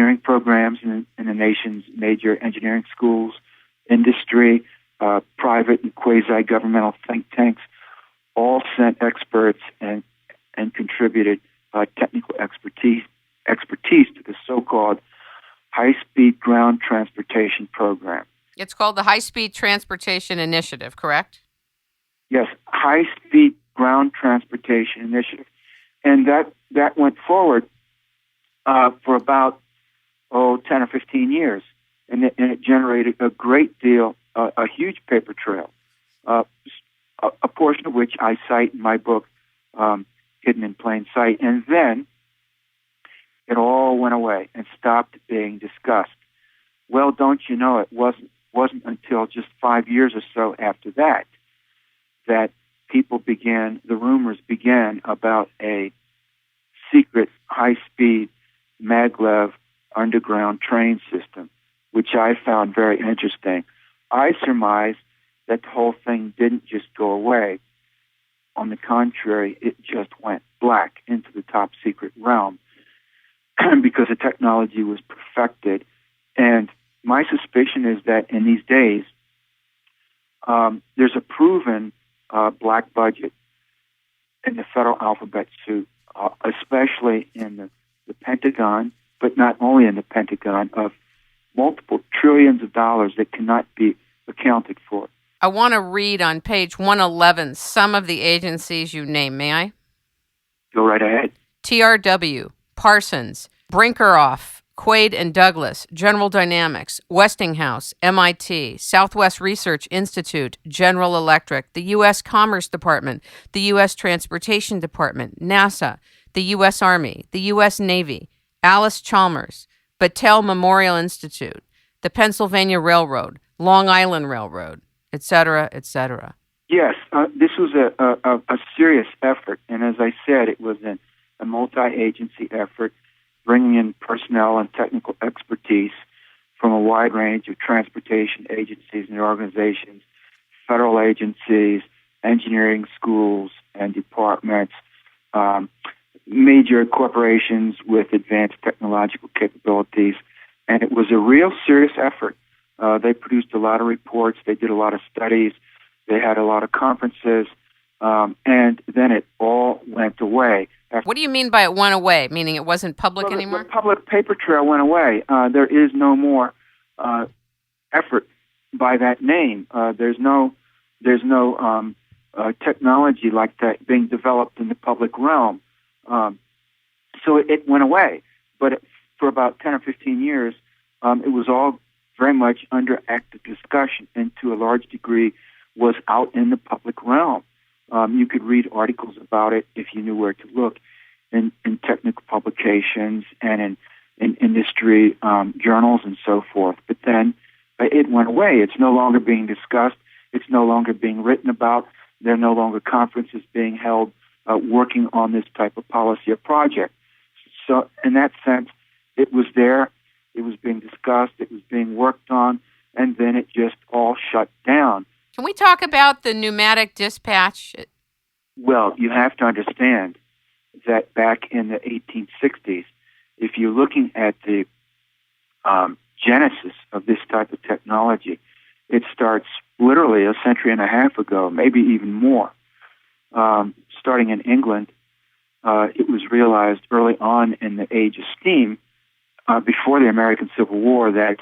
engineering programs in the nation's major engineering schools, industry, private and quasi-governmental think tanks, all sent experts and contributed technical expertise to the so-called high-speed ground transportation program. It's called the High-Speed Transportation Initiative, correct? Yes, High-Speed Ground Transportation Initiative. And that went forward for about 10 or 15 years. And it generated a great deal, a huge paper trail, a portion of which I cite in my book, Hidden in Plain Sight. And then it all went away and stopped being discussed. Well, don't you know, it wasn't until just 5 years or so after that the rumors began about a secret high-speed maglev underground train system, which I found very interesting. I surmise that the whole thing didn't just go away. On the contrary, it just went black into the top secret realm because the technology was perfected. And my suspicion is that in these days, there's a proven black budget in the federal alphabet soup, especially in the Pentagon, but not only in the Pentagon, of multiple trillions of dollars that cannot be accounted for. I want to read on page 111 some of the agencies you name. May I? Go right ahead. TRW, Parsons, Brinkerhoff, Quaid and Douglas, General Dynamics, Westinghouse, MIT, Southwest Research Institute, General Electric, the U.S. Commerce Department, the U.S. Transportation Department, NASA, the U.S. Army, the U.S. Navy, Alice Chalmers, Battelle Memorial Institute, the Pennsylvania Railroad, Long Island Railroad, etc., etc. Yes, this was a serious effort, and as I said, it was a multi-agency effort, bringing in personnel and technical expertise from a wide range of transportation agencies and organizations, federal agencies, engineering schools and departments, major corporations with advanced technological capabilities, and it was a real serious effort. They produced a lot of reports, they did a lot of studies, they had a lot of conferences, and then it all went away. What do you mean by it went away? Meaning it wasn't public anymore? The public paper trail went away. There is no more effort by that name. There's no technology like that being developed in the public realm. So it went away. But for about 10 or 15 years, it was all very much under active discussion and to a large degree was out in the public realm. You could read articles about it if you knew where to look in technical publications and in industry journals and so forth. But then it went away. It's no longer being discussed. It's no longer being written about. There are no longer conferences being held working on this type of policy or project. So in that sense, it was there. It was being discussed. It was being worked on. And then it just all shut down. Can we talk about the pneumatic dispatch? Well, you have to understand that back in the 1860s, if you're looking at the genesis of this type of technology, it starts literally a century and a half ago, maybe even more. Starting in England, it was realized early on in the age of steam, before the American Civil War, that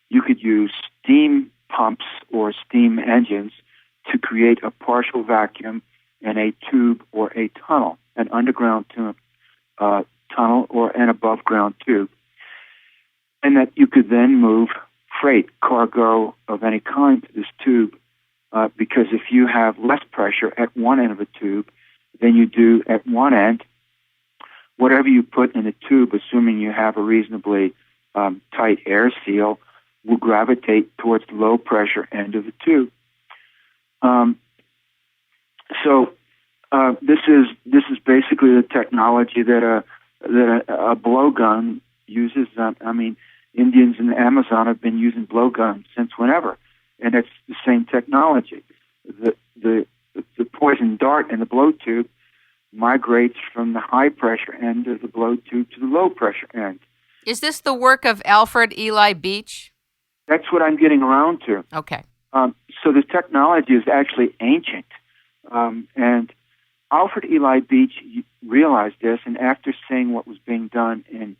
you could use steam pumps or steam engines to create a partial vacuum in a tube or a tunnel, an underground tunnel or an above-ground tube, and that you could then move freight, cargo of any kind to this tube, because if you have less pressure at one end of a tube than you do at one end, whatever you put in the tube, assuming you have a reasonably tight air seal, will gravitate towards the low pressure end of the tube. So this is basically the technology that a blowgun uses. Indians in the Amazon have been using blowguns since whenever, and it's the same technology. The poison dart in the blow tube migrates from the high pressure end of the blow tube to the low pressure end. Is this the work of Alfred Eli Beach? That's what I'm getting around to. Okay. So the technology is actually ancient. And Alfred Eli Beach realized this, and after seeing what was being done in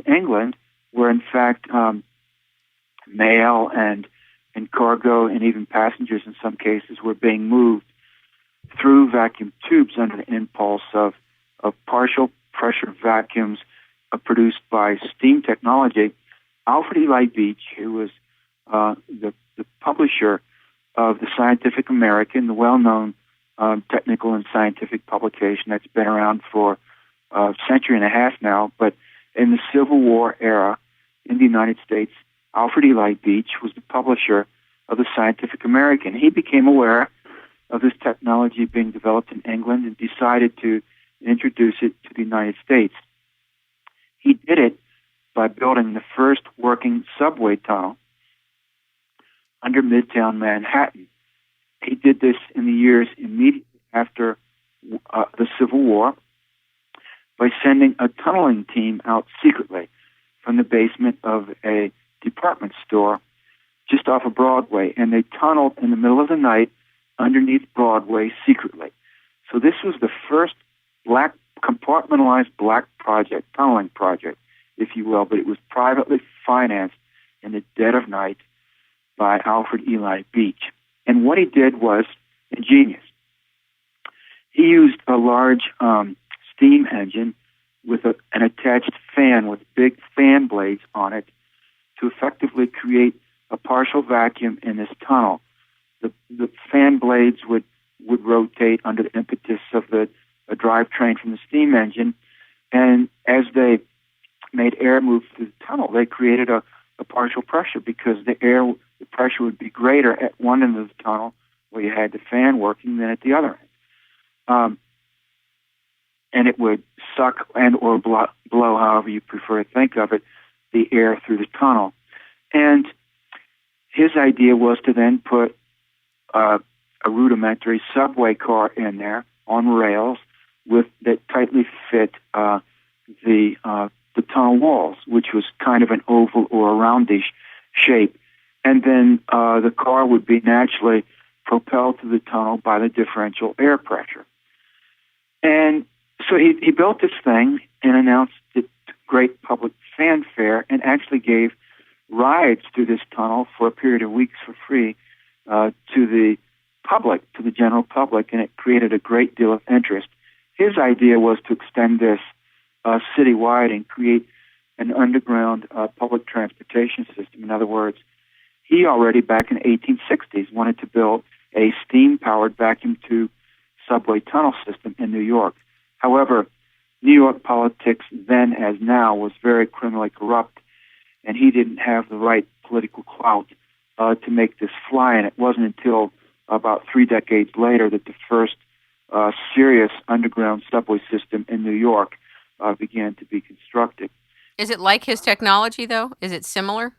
England, where in fact mail and cargo and even passengers in some cases were being moved through vacuum tubes under the impulse of partial pressure vacuums produced by steam technology, Alfred Eli Beach, who was the publisher of the Scientific American, the well-known technical and scientific publication that's been around for a century and a half now, but in the Civil War era in the United States, Alfred Eli Beach was the publisher of the Scientific American. He became aware of this technology being developed in England and decided to introduce it to the United States. He did it by building the first working subway tunnel under Midtown Manhattan. He did this in the years immediately after the Civil War by sending a tunneling team out secretly from the basement of a department store just off of Broadway, and they tunneled in the middle of the night underneath Broadway secretly. So this was the first compartmentalized black project, tunneling project, if you will, but it was privately financed in the dead of night by Alfred Eli Beach. And what he did was ingenious. He used a large steam engine with an attached fan with big fan blades on it to effectively create a partial vacuum in this tunnel. The fan blades would rotate under the impetus of a drivetrain from the steam engine, and as they made air move through the tunnel, they created a partial pressure because the pressure would be greater at one end of the tunnel where you had the fan working than at the other end. And it would suck and or blow, however you prefer to think of it, the air through the tunnel. And his idea was to then put a rudimentary subway car in there on rails that tightly fit the tunnel walls, which was kind of an oval or a roundish shape. And then the car would be naturally propelled through the tunnel by the differential air pressure. And so he built this thing and announced it to great public fanfare and actually gave rides through this tunnel for a period of weeks for free to the public, to the general public, and it created a great deal of interest. His idea was to extend this citywide and create an underground public transportation system. In other words, he already back in the 1860s wanted to build a steam-powered vacuum tube subway tunnel system in New York. However, New York politics then as now was very criminally corrupt, and he didn't have the right political clout to make this fly, and it wasn't until about 3 decades later that the first serious underground subway system in New York began to be constructed. Is it like his technology, though? Is it similar?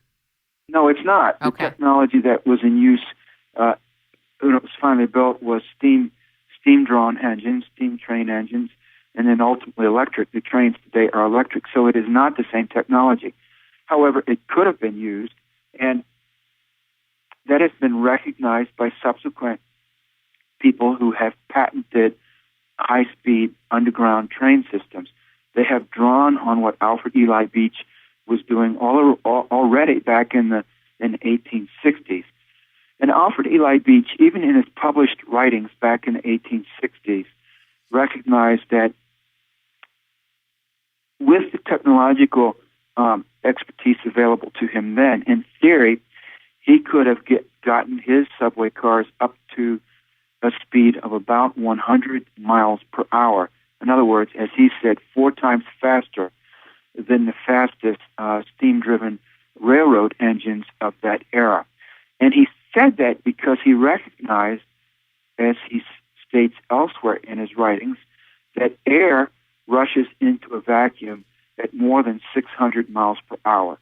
No, it's not. Okay. The technology that was in use when it was finally built was steam-drawn engines, steam train engines, and then ultimately electric. The trains today are electric, so it is not the same technology. However, it could have been used, and that has been recognized by subsequent people who have patented high-speed underground train systems. They have drawn on what Alfred Eli Beach was doing already back in the 1860s. And Alfred Eli Beach, even in his published writings back in the 1860s, recognized that with the technological expertise available to him then, in theory, he could have gotten his subway cars up to a speed of about 100 miles per hour. In other words, as he said, 4 times faster than the fastest steam-driven railroad engines of that era. And he said that because he recognized, as he states elsewhere in his writings, that air rushes into a vacuum at more than 600 miles per hour.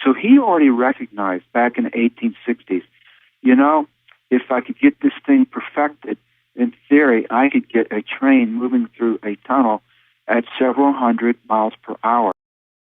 So he already recognized back in the 1860s, if I could get this thing perfected, in theory, I could get a train moving through a tunnel at several hundred miles per hour.